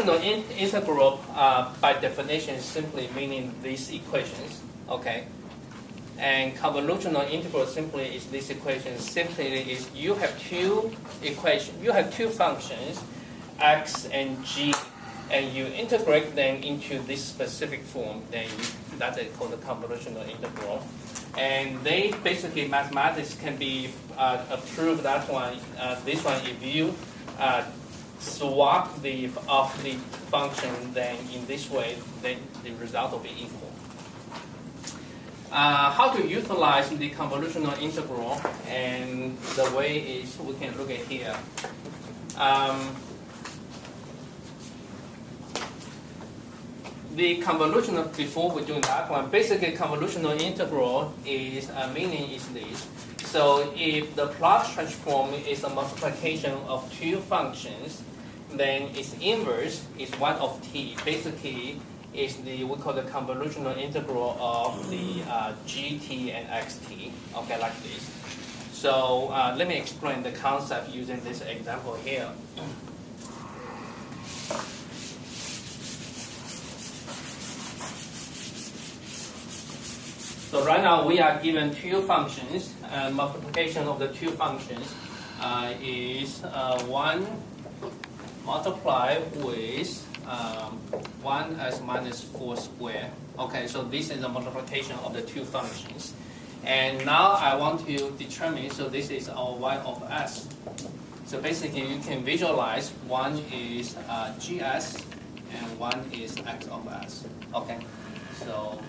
convolutional integral, by definition, simply meaning these equations, okay? And convolutional integral simply is this equation. Simply is you have two equations, you have two functions, x and g, and you integrate them into this specific form. Then that is called the convolutional integral. And they basically mathematics can be approved that one. This one, if you swap the function, then in this way, then the result will be equal. How to utilize the convolutional integral, and the way is we can look at here. The convolutional, before we do that one, basically convolutional integral is, meaning is this. So if the Laplace transform is a multiplication of two functions, then its inverse is 1 of t. Basically, is we call the convolutional integral of the gt and xt, okay, like this. So let me explain the concept using this example here. So right now we are given two functions, and multiplication of the two functions is 1 multiplied with 1 as minus 4 squared. Okay, so this is the multiplication of the two functions. And now I want to determine, so this is our y of s. So basically you can visualize one is gs and one is x of s. Okay, so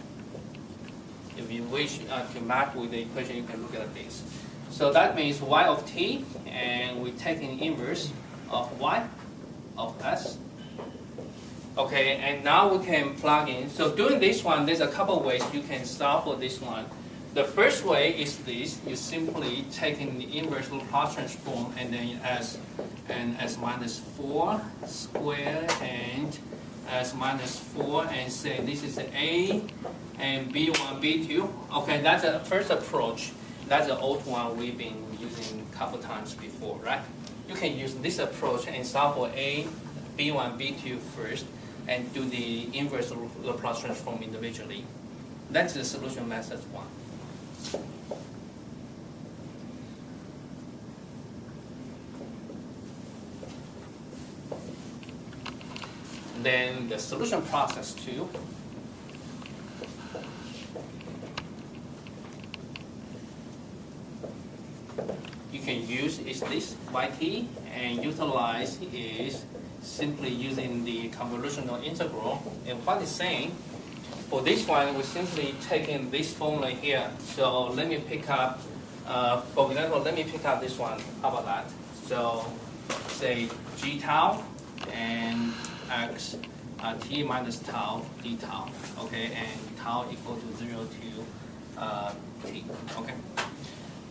if you wish to map with the equation, you can look at this. So that means y of t, and we take an inverse of y of s. Okay, and now we can plug in. So doing this one, there's a couple of ways you can solve for this one. The first way is this. You simply take in the inverse Laplace transform and then s minus 4 squared and s minus 4, and say this is a and b1, b2. Okay, that's the first approach. That's the old one we've been using a couple times before, right? You can use this approach and solve for a, b1, b2 first, and do the inverse Laplace transform individually. That's the solution method 1. Then the solution process 2. You can use is this yt, and utilize is simply using the convolutional integral. And what it's saying, for this one, we're simply taking this formula here. So let me pick up, for example, let me pick up this one. How about that? So say g tau and x t minus tau d tau. Okay, and tau equal to 0 to t. Okay.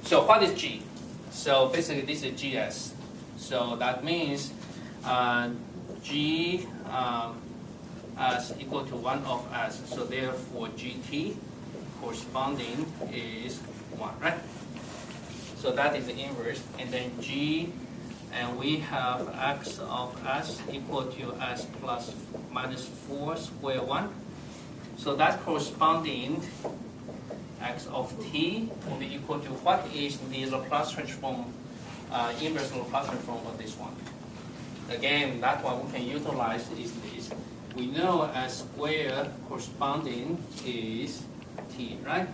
So what is g? So basically this is gs. So that means g as equal to 1 of s. So therefore gt corresponding is 1, right? So that is the inverse. And then g, and we have x of s equal to s plus minus 4 square 1. So that corresponding x of t will be equal to what is the Laplace transform, inverse Laplace transform of this one. Again, that one we can utilize is this. We know s squared corresponding is t, right?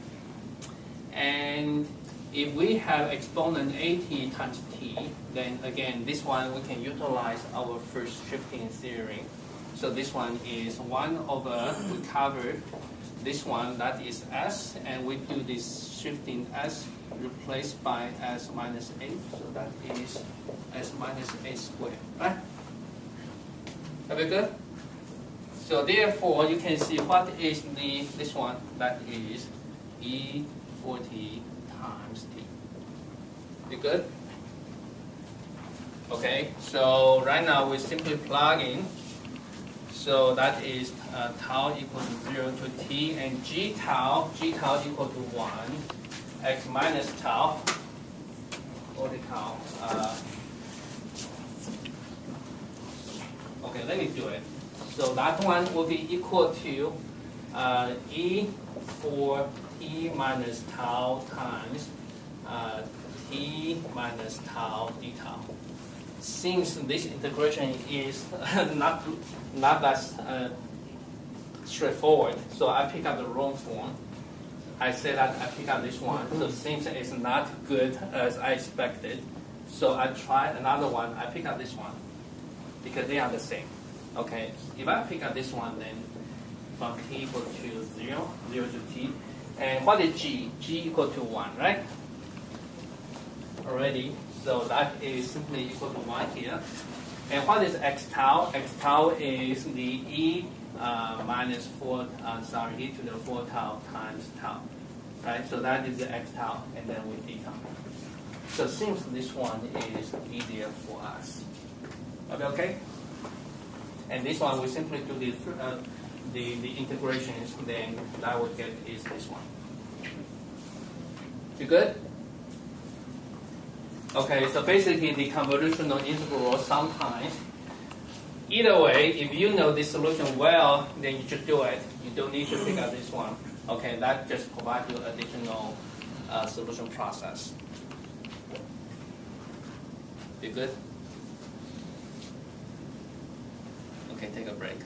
And if we have exponent at times t, then again, this one we can utilize our first shifting theory. So this one is 1 over, we covered this one, that is s, and we do this shifting s replaced by s minus 8, so that is s minus 8 squared, right? Are we good? So therefore, you can see what is this one, that is E40 times t. You good? Okay, so right now we simply plug in. So that is tau equal to 0 to t, and g tau equal to 1, x minus tau, or the tau. Okay, let me do it. So that one will be equal to e for t minus tau times t minus tau d tau. Since this integration is not that straightforward, so I pick up the wrong form. I say that I pick up this one. So since it's not good as I expected, so I try another one. I pick up this one because they are the same. Okay, if I pick up this one, then from t equal to 0, 0 to t, and what is g? G equal to 1, right? Already, so that is simply equal to 1 here. And what is x tau? X tau is the e minus 4, e to the 4 tau times tau, right? So that is the x tau, and then with d tau. So since this one is easier for us, okay? And this one we simply do the integrations, then that would get is this one. You good? Okay, so basically the convolutional integral sometimes, either way, if you know this solution well, then you should do it. You don't need to pick up this one. Okay, that just provides you additional solution process. You good? Okay, take a break.